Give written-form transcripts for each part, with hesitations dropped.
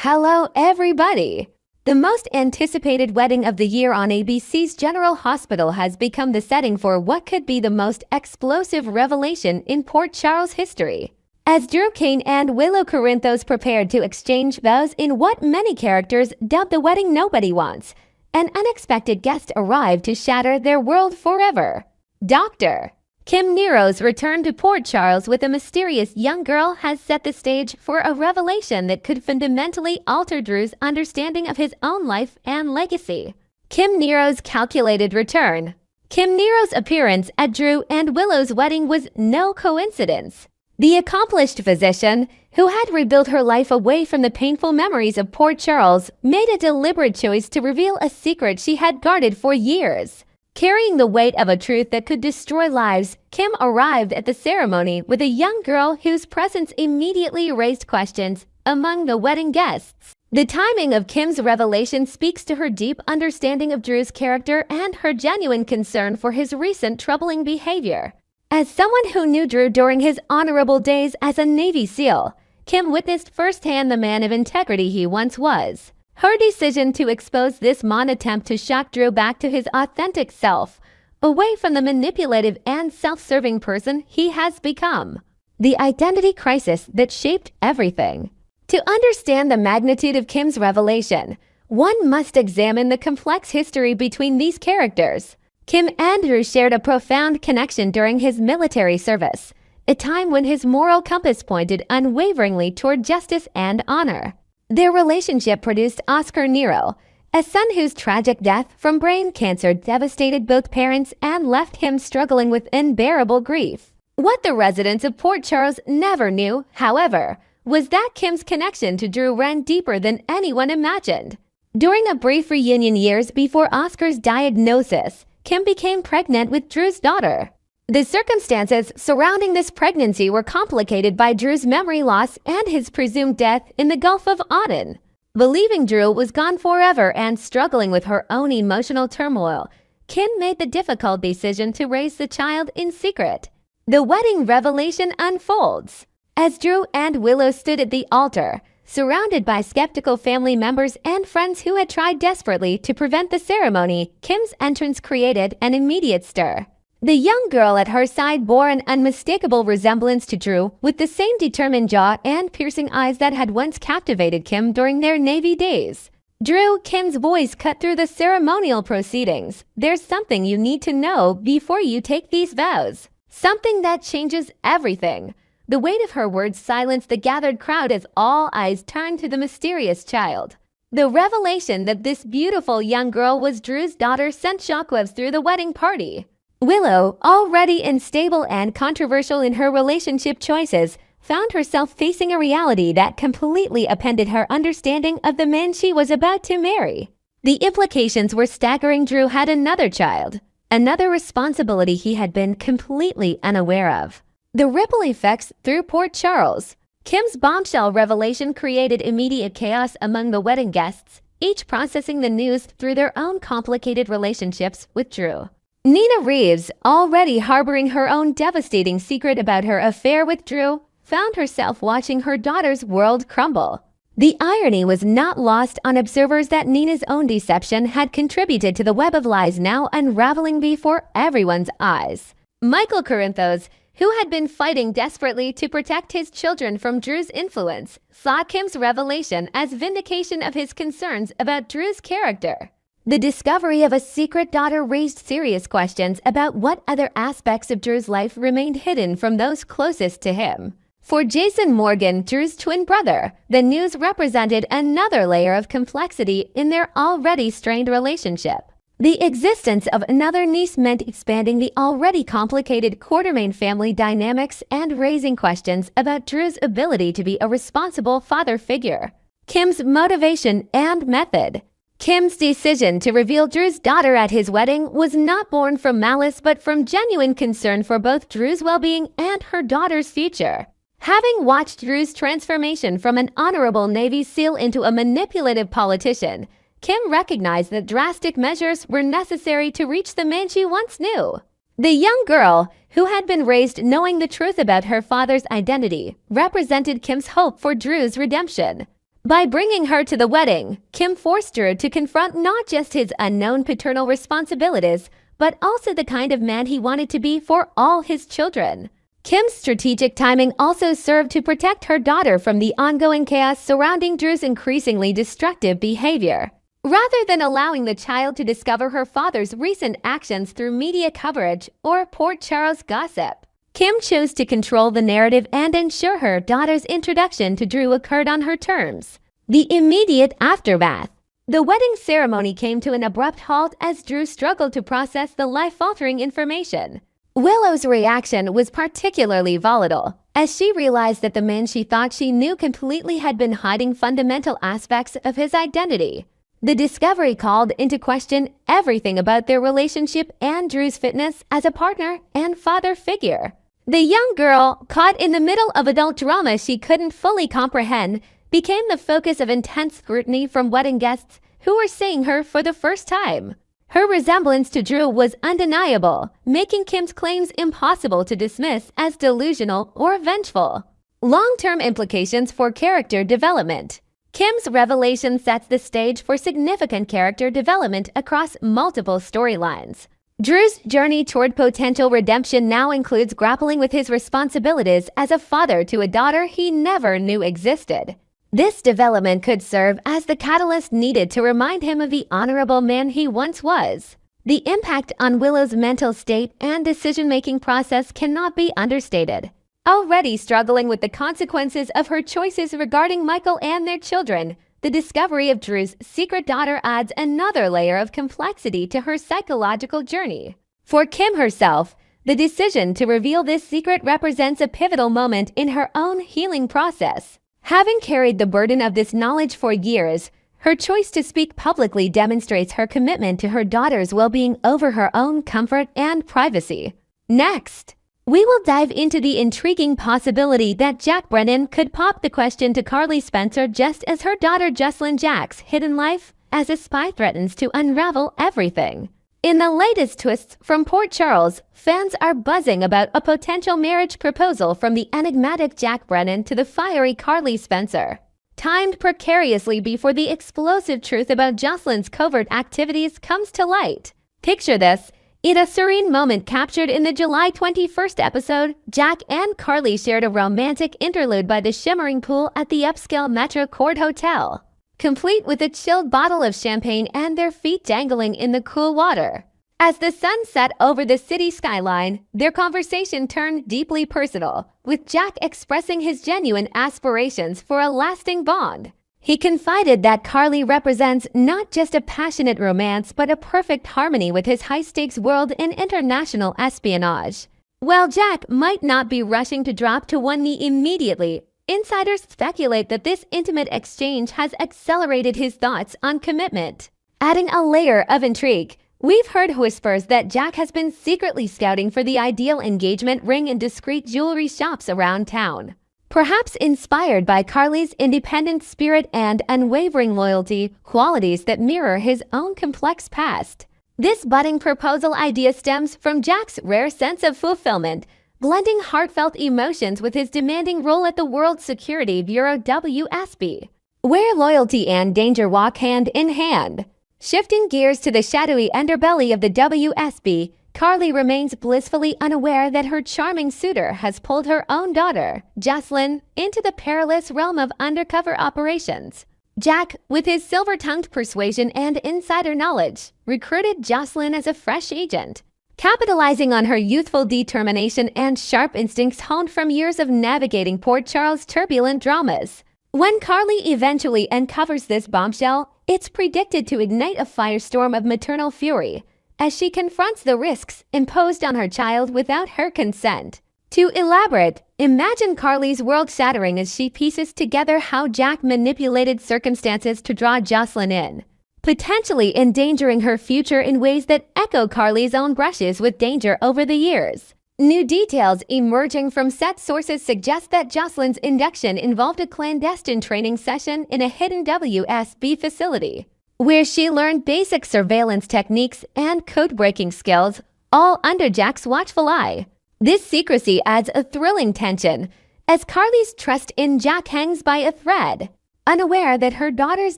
Hello, everybody! The most anticipated wedding of the year on ABC's General Hospital has become the setting for what could be the most explosive revelation in Port Charles history. As Drew Cain and Willow Corinthos prepared to exchange vows in what many characters dubbed the wedding nobody wants, an unexpected guest arrived to shatter their world forever. Dr. Kim Nero's return to Port Charles with a mysterious young girl has set the stage for a revelation that could fundamentally alter Drew's understanding of his own life and legacy. Kim Nero's calculated return. Kim Nero's appearance at Drew and Willow's wedding was no coincidence. The accomplished physician, who had rebuilt her life away from the painful memories of Port Charles, made a deliberate choice to reveal a secret she had guarded for years. Carrying the weight of a truth that could destroy lives, Kim arrived at the ceremony with a young girl whose presence immediately raised questions among the wedding guests. The timing of Kim's revelation speaks to her deep understanding of Drew's character and her genuine concern for his recent troubling behavior. As someone who knew Drew during his honorable days as a Navy SEAL, Kim witnessed firsthand the man of integrity he once was. Her decision to expose this attempt to shock Drew back to his authentic self, away from the manipulative and self-serving person he has become. The identity crisis that shaped everything. To understand the magnitude of Kim's revelation, one must examine the complex history between these characters. Kim and Drew shared a profound connection during his military service, a time when his moral compass pointed unwaveringly toward justice and honor. Their relationship produced Oscar Nero, a son whose tragic death from brain cancer devastated both parents and left him struggling with unbearable grief. What the residents of Port Charles never knew, however, was that Kim's connection to Drew ran deeper than anyone imagined. During a brief reunion years before Oscar's diagnosis, Kim became pregnant with Drew's daughter. The circumstances surrounding this pregnancy were complicated by Drew's memory loss and his presumed death in the Gulf of Aden. Believing Drew was gone forever and struggling with her own emotional turmoil, Kim made the difficult decision to raise the child in secret. The wedding revelation unfolds. As Drew and Willow stood at the altar, surrounded by skeptical family members and friends who had tried desperately to prevent the ceremony, Kim's entrance created an immediate stir. The young girl at her side bore an unmistakable resemblance to Drew, with the same determined jaw and piercing eyes that had once captivated Kim during their Navy days. Drew, Kim's voice cut through the ceremonial proceedings. There's something you need to know before you take these vows. Something that changes everything. The weight of her words silenced the gathered crowd as all eyes turned to the mysterious child. The revelation that this beautiful young girl was Drew's daughter sent shockwaves through the wedding party. Willow, already unstable and controversial in her relationship choices, found herself facing a reality that completely upended her understanding of the man she was about to marry. The implications were staggering. Drew had another child, another responsibility he had been completely unaware of. The ripple effects through Port Charles. Kim's bombshell revelation created immediate chaos among the wedding guests, each processing the news through their own complicated relationships with Drew. Nina Reeves, already harboring her own devastating secret about her affair with Drew, found herself watching her daughter's world crumble. The irony was not lost on observers that Nina's own deception had contributed to the web of lies now unraveling before everyone's eyes. Michael Corinthos, who had been fighting desperately to protect his children from Drew's influence, saw Kim's revelation as vindication of his concerns about Drew's character. The discovery of a secret daughter raised serious questions about what other aspects of Drew's life remained hidden from those closest to him. For Jason Morgan, Drew's twin brother, the news represented another layer of complexity in their already strained relationship. The existence of another niece meant expanding the already complicated Quartermain family dynamics and raising questions about Drew's ability to be a responsible father figure. Kim's motivation and method. Kim's decision to reveal Drew's daughter at his wedding was not born from malice but from genuine concern for both Drew's well-being and her daughter's future. Having watched Drew's transformation from an honorable Navy SEAL into a manipulative politician, Kim recognized that drastic measures were necessary to reach the man she once knew. The young girl, who had been raised knowing the truth about her father's identity, represented Kim's hope for Drew's redemption. By bringing her to the wedding, Kim forced Drew to confront not just his unknown paternal responsibilities, but also the kind of man he wanted to be for all his children. Kim's strategic timing also served to protect her daughter from the ongoing chaos surrounding Drew's increasingly destructive behavior. Rather than allowing the child to discover her father's recent actions through media coverage or Port Charles gossip, Kim chose to control the narrative and ensure her daughter's introduction to Drew occurred on her terms. The immediate aftermath. The wedding ceremony came to an abrupt halt as Drew struggled to process the life-altering information. Willow's reaction was particularly volatile, as she realized that the man she thought she knew completely had been hiding fundamental aspects of his identity. The discovery called into question everything about their relationship and Drew's fitness as a partner and father figure. The young girl, caught in the middle of adult drama she couldn't fully comprehend, became the focus of intense scrutiny from wedding guests who were seeing her for the first time. Her resemblance to Drew was undeniable, making Kim's claims impossible to dismiss as delusional or vengeful. Long-term implications for character development. Kim's revelation sets the stage for significant character development across multiple storylines. Drew's journey toward potential redemption now includes grappling with his responsibilities as a father to a daughter he never knew existed. This development could serve as the catalyst needed to remind him of the honorable man he once was. The impact on Willow's mental state and decision-making process cannot be understated. Already struggling with the consequences of her choices regarding Michael and their children, the discovery of Drew's secret daughter adds another layer of complexity to her psychological journey. For Kim herself, the decision to reveal this secret represents a pivotal moment in her own healing process. Having carried the burden of this knowledge for years, her choice to speak publicly demonstrates her commitment to her daughter's well-being over her own comfort and privacy. Next, we will dive into the intriguing possibility that Jack Brennan could pop the question to Carly Spencer just as her daughter Josslyn Jack's hidden life as a spy threatens to unravel everything. In the latest twists from Port Charles, fans are buzzing about a potential marriage proposal from the enigmatic Jack Brennan to the fiery Carly Spencer. Timed precariously before the explosive truth about Josslyn's covert activities comes to light. Picture this. In a serene moment captured in the July 21st episode, Jack and Carly shared a romantic interlude by the shimmering pool at the upscale Metro Court Hotel, complete with a chilled bottle of champagne and their feet dangling in the cool water. As the sun set over the city skyline, their conversation turned deeply personal, with Jack expressing his genuine aspirations for a lasting bond. He confided that Carly represents not just a passionate romance but a perfect harmony with his high-stakes world in international espionage. While Jack might not be rushing to drop to one knee immediately, insiders speculate that this intimate exchange has accelerated his thoughts on commitment. Adding a layer of intrigue, we've heard whispers that Jack has been secretly scouting for the ideal engagement ring in discreet jewelry shops around town. Perhaps inspired by Carly's independent spirit and unwavering loyalty, qualities that mirror his own complex past. This budding proposal idea stems from Jack's rare sense of fulfillment, blending heartfelt emotions with his demanding role at the World Security Bureau WSB, where loyalty and danger walk hand in hand. Shifting gears to the shadowy underbelly of the WSB, Carly remains blissfully unaware that her charming suitor has pulled her own daughter, Josslyn, into the perilous realm of undercover operations. Jack, with his silver-tongued persuasion and insider knowledge, recruited Josslyn as a fresh agent, capitalizing on her youthful determination and sharp instincts honed from years of navigating Port Charles' turbulent dramas. When Carly eventually uncovers this bombshell, it's predicted to ignite a firestorm of maternal fury, as she confronts the risks imposed on her child without her consent. To elaborate, imagine Carly's world shattering as she pieces together how Jack manipulated circumstances to draw Josslyn in, potentially endangering her future in ways that echo Carly's own brushes with danger over the years. New details emerging from set sources suggest that Josslyn's induction involved a clandestine training session in a hidden WSB facility, where she learned basic surveillance techniques and code-breaking skills, all under Jack's watchful eye. This secrecy adds a thrilling tension, as Carly's trust in Jack hangs by a thread. unaware that her daughter's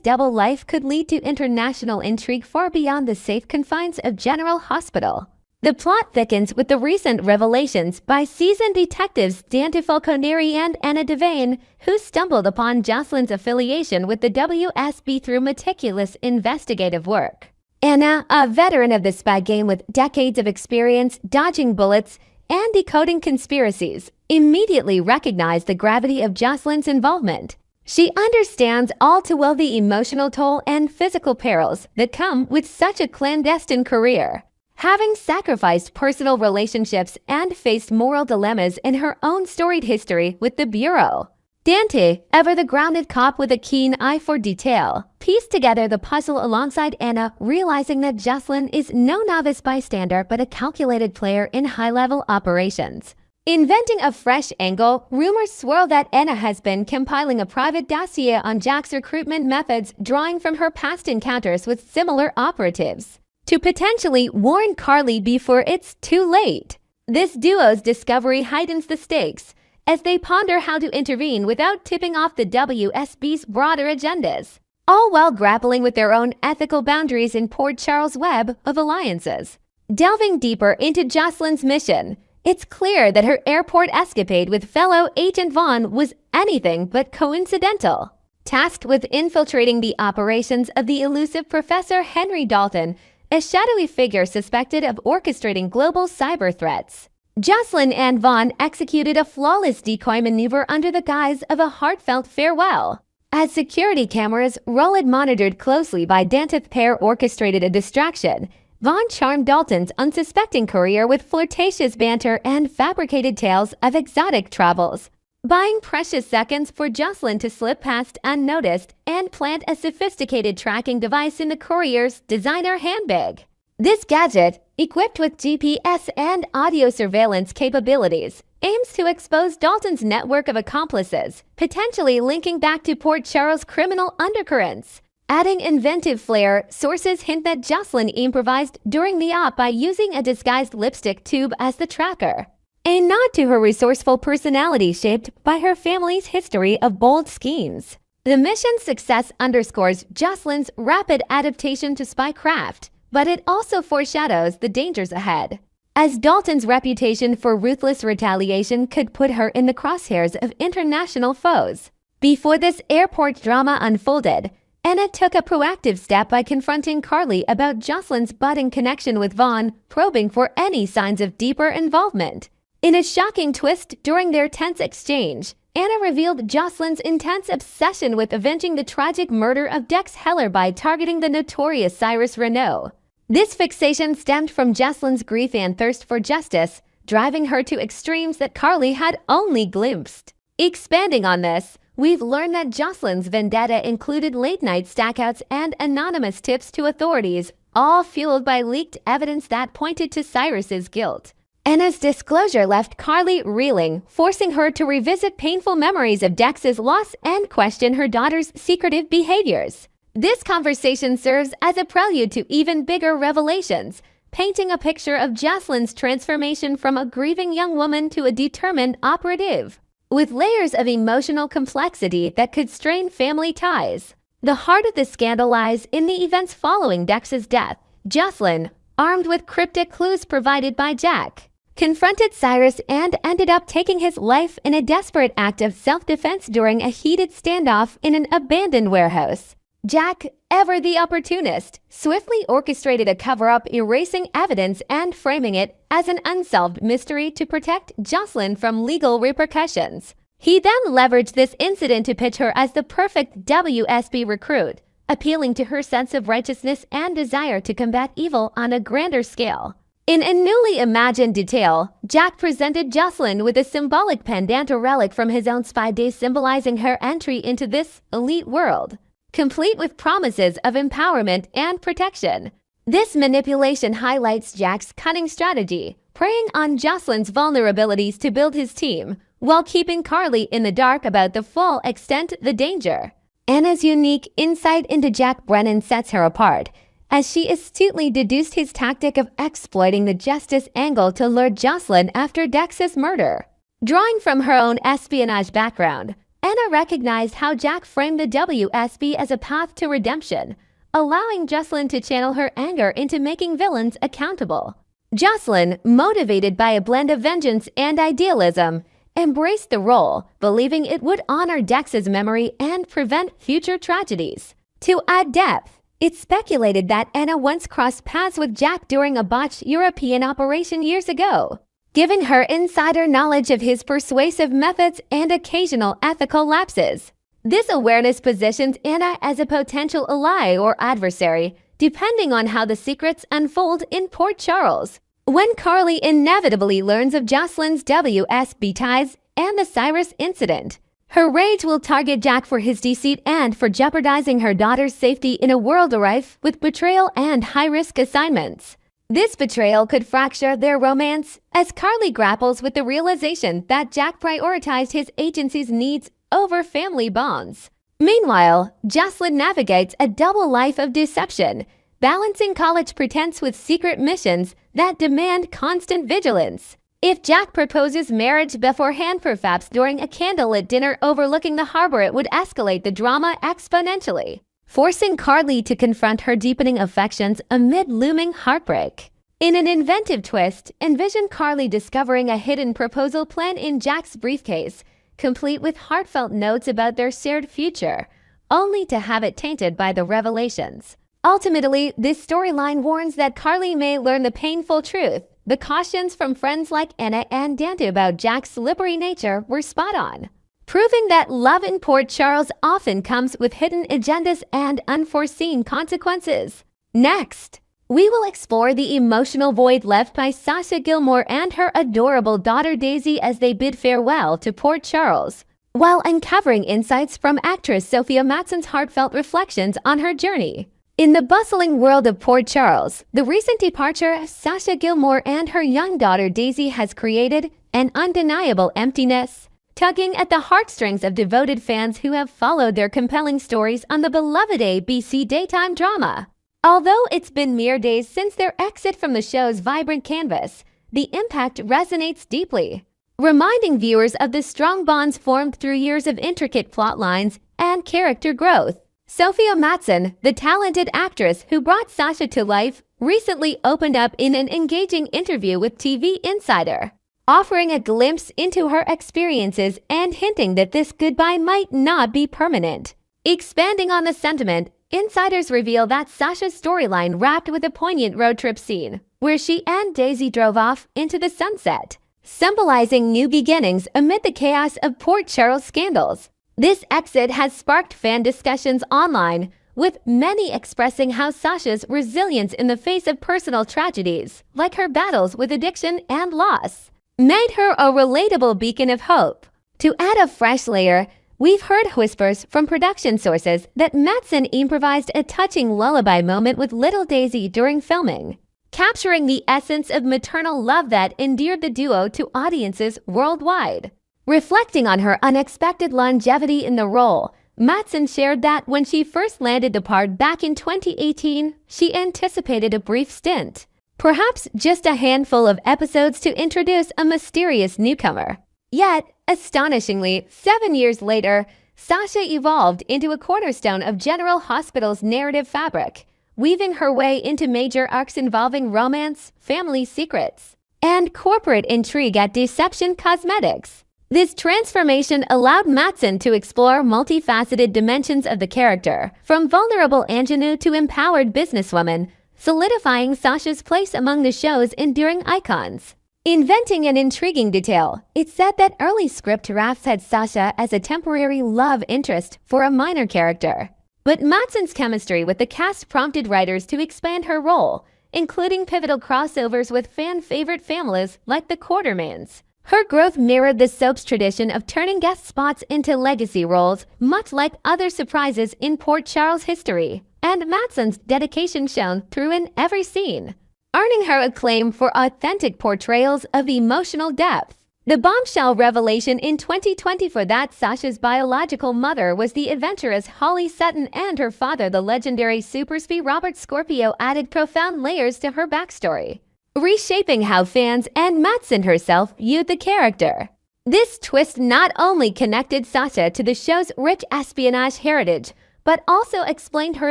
double life could lead to international intrigue far beyond the safe confines of General Hospital. The plot thickens with the recent revelations by seasoned detectives Dante Falconeri and Anna Devane, who stumbled upon Josslyn's affiliation with the WSB through meticulous investigative work. Anna, a veteran of the spy game with decades of experience dodging bullets and decoding conspiracies, immediately recognized the gravity of Josslyn's involvement. She understands all too well the emotional toll and physical perils that come with such a clandestine career. Having sacrificed personal relationships and faced moral dilemmas in her own storied history with the Bureau, Dante, ever the grounded cop with a keen eye for detail, pieced together the puzzle alongside Anna, realizing that Josslyn is no novice bystander but a calculated player in high-level operations. Inventing a fresh angle, rumors swirl that Anna has been compiling a private dossier on Jack's recruitment methods, drawing from her past encounters with similar operatives, to potentially warn Carly before it's too late. This duo's discovery heightens the stakes as they ponder how to intervene without tipping off the WSB's broader agendas, all while grappling with their own ethical boundaries in Port Charles' web of alliances. Delving deeper into Josslyn's mission, it's clear that her airport escapade with fellow Agent Vaughn was anything but coincidental. Tasked with infiltrating the operations of the elusive Professor Henry Dalton, a shadowy figure suspected of orchestrating global cyber threats, Josslyn and Vaughn executed a flawless decoy maneuver under the guise of a heartfelt farewell. As security cameras, rolled monitored closely by Dante's pair, orchestrated a distraction. Vaughn charmed Dalton's unsuspecting courier with flirtatious banter and fabricated tales of exotic travels, buying precious seconds for Josslyn to slip past unnoticed and plant a sophisticated tracking device in the courier's designer handbag. This gadget, equipped with GPS and audio surveillance capabilities, aims to expose Dalton's network of accomplices, potentially linking back to Port Charles' criminal undercurrents. Adding inventive flair, sources hint that Josslyn improvised during the op by using a disguised lipstick tube as the tracker, a nod to her resourceful personality shaped by her family's history of bold schemes. The mission's success underscores Josslyn's rapid adaptation to spycraft, but it also foreshadows the dangers ahead, as Dalton's reputation for ruthless retaliation could put her in the crosshairs of international foes. Before this airport drama unfolded, Anna took a proactive step by confronting Carly about Josslyn's budding connection with Vaughn, probing for any signs of deeper involvement. In a shocking twist during their tense exchange, Anna revealed Josslyn's intense obsession with avenging the tragic murder of Dex Heller by targeting the notorious Cyrus Renault. This fixation stemmed from Josslyn's grief and thirst for justice, driving her to extremes that Carly had only glimpsed. Expanding on this, we've learned that Josslyn's vendetta included late-night stackouts and anonymous tips to authorities, all fueled by leaked evidence that pointed to Cyrus's guilt. Anna's disclosure left Carly reeling, forcing her to revisit painful memories of Dex's loss and question her daughter's secretive behaviors. This conversation serves as a prelude to even bigger revelations, painting a picture of Josslyn's transformation from a grieving young woman to a determined operative, with layers of emotional complexity that could strain family ties. The heart of the scandal lies in the events following Dex's death. Josslyn, armed with cryptic clues provided by Jack, confronted Cyrus and ended up taking his life in a desperate act of self-defense during a heated standoff in an abandoned warehouse. Jack, ever the opportunist, swiftly orchestrated a cover-up, erasing evidence and framing it as an unsolved mystery to protect Josslyn from legal repercussions. He then leveraged this incident to pitch her as the perfect WSB recruit, appealing to her sense of righteousness and desire to combat evil on a grander scale. In a newly imagined detail, Jack presented Josslyn with a symbolic pendant or relic from his own spy days, symbolizing her entry into this elite world, complete with promises of empowerment and protection. This manipulation highlights Jack's cunning strategy, preying on Josslyn's vulnerabilities to build his team, while keeping Carly in the dark about the full extent of the danger. Anna's unique insight into Jack Brennan sets her apart, as she astutely deduced his tactic of exploiting the justice angle to lure Josslyn after Dex's murder. Drawing from her own espionage background, Anna recognized how Jack framed the WSB as a path to redemption, allowing Josslyn to channel her anger into making villains accountable. Josslyn, motivated by a blend of vengeance and idealism, embraced the role, believing it would honor Dex's memory and prevent future tragedies. To add depth, it's speculated that Anna once crossed paths with Jack during a botched European operation years ago, giving her insider knowledge of his persuasive methods and occasional ethical lapses. This awareness positions Anna as a potential ally or adversary, depending on how the secrets unfold in Port Charles. When Carly inevitably learns of Josslyn's WSB ties and the Cyrus incident, her rage will target Jack for his deceit and for jeopardizing her daughter's safety in a world rife with betrayal and high-risk assignments. This betrayal could fracture their romance as Carly grapples with the realization that Jack prioritized his agency's needs over family bonds. Meanwhile, Josslyn navigates a double life of deception, balancing college pretense with secret missions that demand constant vigilance. If Jack proposes marriage beforehand, perhaps during a candlelit dinner overlooking the harbor, it would escalate the drama exponentially, forcing Carly to confront her deepening affections amid looming heartbreak. In an inventive twist, envision Carly discovering a hidden proposal plan in Jack's briefcase, complete with heartfelt notes about their shared future, only to have it tainted by the revelations. Ultimately, this storyline warns that Carly may learn the painful truth. The cautions from friends like Anna and Dante about Jack's slippery nature were spot on, proving that love in Port Charles often comes with hidden agendas and unforeseen consequences. Next, we will explore the emotional void left by Sasha Gilmore and her adorable daughter Daisy as they bid farewell to Port Charles, while uncovering insights from actress Sophia Matson's heartfelt reflections on her journey. In the bustling world of Port Charles, the recent departure of Sasha Gilmore and her young daughter Daisy has created an undeniable emptiness, tugging at the heartstrings of devoted fans who have followed their compelling stories on the beloved ABC daytime drama. Although it's been mere days since their exit from the show's vibrant canvas, the impact resonates deeply, reminding viewers of the strong bonds formed through years of intricate plot lines and character growth. Sophia Matson, the talented actress who brought Sasha to life, recently opened up in an engaging interview with TV Insider, offering a glimpse into her experiences and hinting that this goodbye might not be permanent. Expanding on the sentiment, insiders reveal that Sasha's storyline wrapped with a poignant road trip scene, where she and Daisy drove off into the sunset, symbolizing new beginnings amid the chaos of Port Charles scandals. This exit has sparked fan discussions online, with many expressing how Sasha's resilience in the face of personal tragedies, like her battles with addiction and loss, made her a relatable beacon of hope. To add a fresh layer, we've heard whispers from production sources that Matson improvised a touching lullaby moment with little Daisy during filming, capturing the essence of maternal love that endeared the duo to audiences worldwide. Reflecting on her unexpected longevity in the role, Matson shared that when she first landed the part back in 2018, she anticipated a brief stint, perhaps just a handful of episodes to introduce a mysterious newcomer. Yet, astonishingly, 7 years later, Sasha evolved into a cornerstone of General Hospital's narrative fabric, weaving her way into major arcs involving romance, family secrets, and corporate intrigue at Deception Cosmetics. This transformation allowed Matson to explore multifaceted dimensions of the character, from vulnerable ingenue to empowered businesswoman, solidifying Sasha's place among the show's enduring icons. Inventing an intriguing detail, it's said that early script drafts had Sasha as a temporary love interest for a minor character. But Matson's chemistry with the cast prompted writers to expand her role, including pivotal crossovers with fan-favorite families like the Quartermans. Her growth mirrored the soap's tradition of turning guest spots into legacy roles, much like other surprises in Port Charles history, and Matson's dedication shone through in every scene, earning her acclaim for authentic portrayals of emotional depth. The bombshell revelation in 2020 for that Sasha's biological mother was the adventurous Holly Sutton and her father, the legendary super spy Robert Scorpio, added profound layers to her backstory, reshaping how fans and Matson herself viewed the character. This twist not only connected Sasha to the show's rich espionage heritage, but also explained her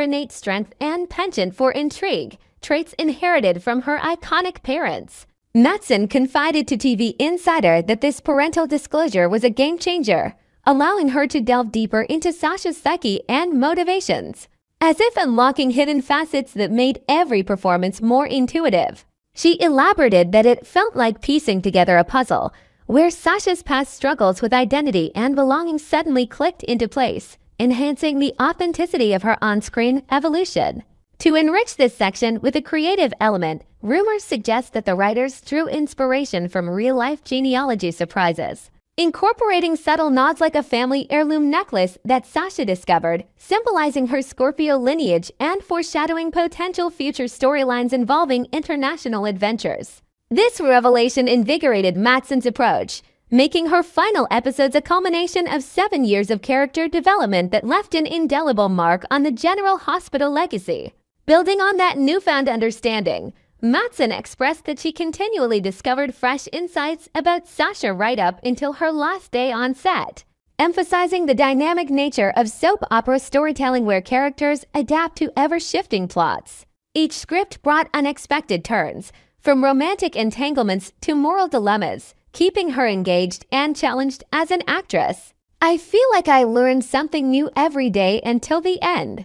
innate strength and penchant for intrigue, traits inherited from her iconic parents. Matsson confided to TV Insider that this parental disclosure was a game changer, allowing her to delve deeper into Sasha's psyche and motivations, as if unlocking hidden facets that made every performance more intuitive. She elaborated that it felt like piecing together a puzzle, where Sasha's past struggles with identity and belonging suddenly clicked into place, enhancing the authenticity of her on-screen evolution. To enrich this section with a creative element, rumors suggest that the writers drew inspiration from real-life genealogy surprises, incorporating subtle nods like a family heirloom necklace that Sasha discovered, symbolizing her Scorpio lineage and foreshadowing potential future storylines involving international adventures. This revelation invigorated Matsson's approach, making her final episodes a culmination of 7 years of character development that left an indelible mark on the General Hospital legacy. Building on that newfound understanding, Matsson expressed that she continually discovered fresh insights about Sasha right up until her last day on set, emphasizing the dynamic nature of soap opera storytelling where characters adapt to ever-shifting plots. Each script brought unexpected turns, from romantic entanglements to moral dilemmas, keeping her engaged and challenged as an actress. "I feel like I learned something new every day until the end,"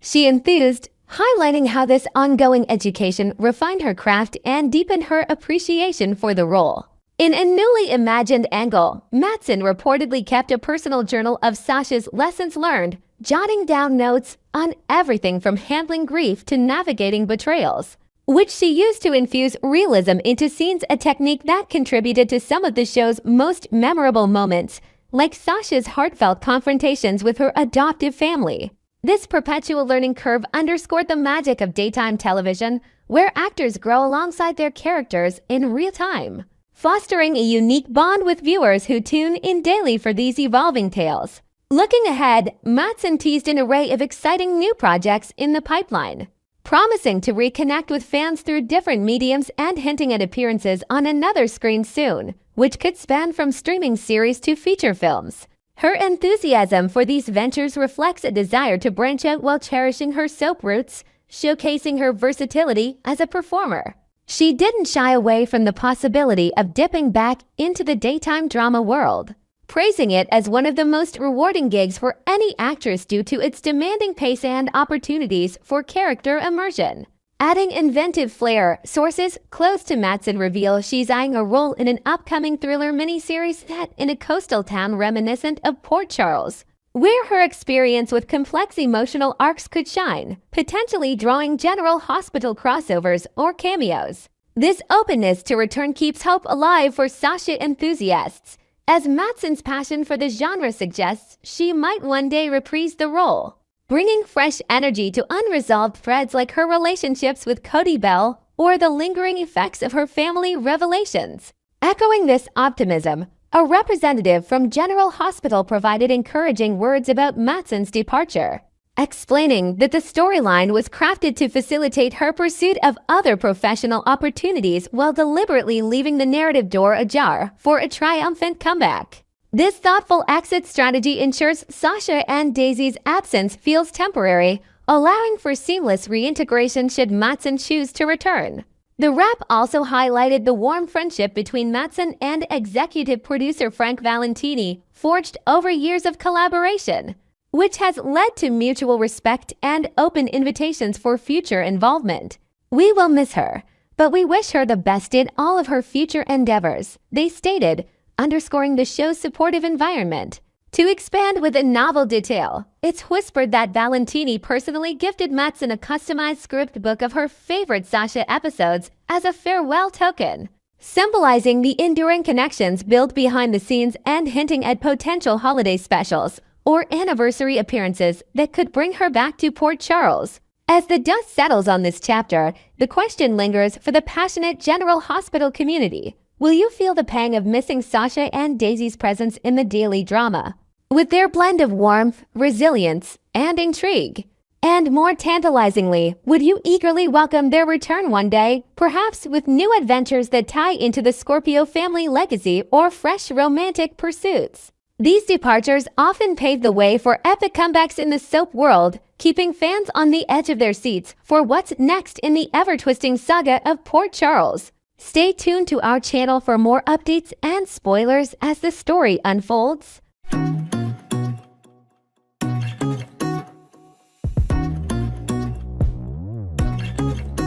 she enthused, highlighting how this ongoing education refined her craft and deepened her appreciation for the role. In a newly imagined angle, Matsson reportedly kept a personal journal of Sasha's lessons learned, jotting down notes on everything from handling grief to navigating betrayals, which she used to infuse realism into scenes, a technique that contributed to some of the show's most memorable moments, like Sasha's heartfelt confrontations with her adoptive family. This perpetual learning curve underscored the magic of daytime television, where actors grow alongside their characters in real time, fostering a unique bond with viewers who tune in daily for these evolving tales. Looking ahead, Matsson teased an array of exciting new projects in the pipeline, promising to reconnect with fans through different mediums and hinting at appearances on another screen soon, which could span from streaming series to feature films. Her enthusiasm for these ventures reflects a desire to branch out while cherishing her soap roots, showcasing her versatility as a performer. She didn't shy away from the possibility of dipping back into the daytime drama world, praising it as one of the most rewarding gigs for any actress due to its demanding pace and opportunities for character immersion. Adding inventive flair, sources close to Matsson reveal she's eyeing a role in an upcoming thriller miniseries set in a coastal town reminiscent of Port Charles, where her experience with complex emotional arcs could shine, potentially drawing General Hospital crossovers or cameos. This openness to return keeps hope alive for Sasha enthusiasts, as Matsson's passion for the genre suggests she might one day reprise the role, bringing fresh energy to unresolved threads like her relationships with Cody Bell or the lingering effects of her family revelations. Echoing this optimism, a representative from General Hospital provided encouraging words about Matsson's departure, explaining that the storyline was crafted to facilitate her pursuit of other professional opportunities while deliberately leaving the narrative door ajar for a triumphant comeback. This thoughtful exit strategy ensures Sasha and Daisy's absence feels temporary, allowing for seamless reintegration should Matsson choose to return. The wrap also highlighted the warm friendship between Matsson and executive producer Frank Valentini, forged over years of collaboration, which has led to mutual respect and open invitations for future involvement. "We will miss her, but we wish her the best in all of her future endeavors," they stated, underscoring the show's supportive environment. To expand with a novel detail, it's whispered that Valentini personally gifted Matsson a customized script book of her favorite Sasha episodes as a farewell token, symbolizing the enduring connections built behind the scenes and hinting at potential holiday specials or anniversary appearances that could bring her back to Port Charles. As the dust settles on this chapter, the question lingers for the passionate General Hospital community. Will you feel the pang of missing Sasha and Daisy's presence in the daily drama? With their blend of warmth, resilience, and intrigue, And more tantalizingly, would you eagerly welcome their return one day, perhaps with new adventures that tie into the Scorpio family legacy or fresh romantic pursuits? These departures often pave the way for epic comebacks in the soap world, keeping fans on the edge of their seats for what's next in the ever-twisting saga of Port Charles. Stay tuned to our channel for more updates and spoilers as the story unfolds.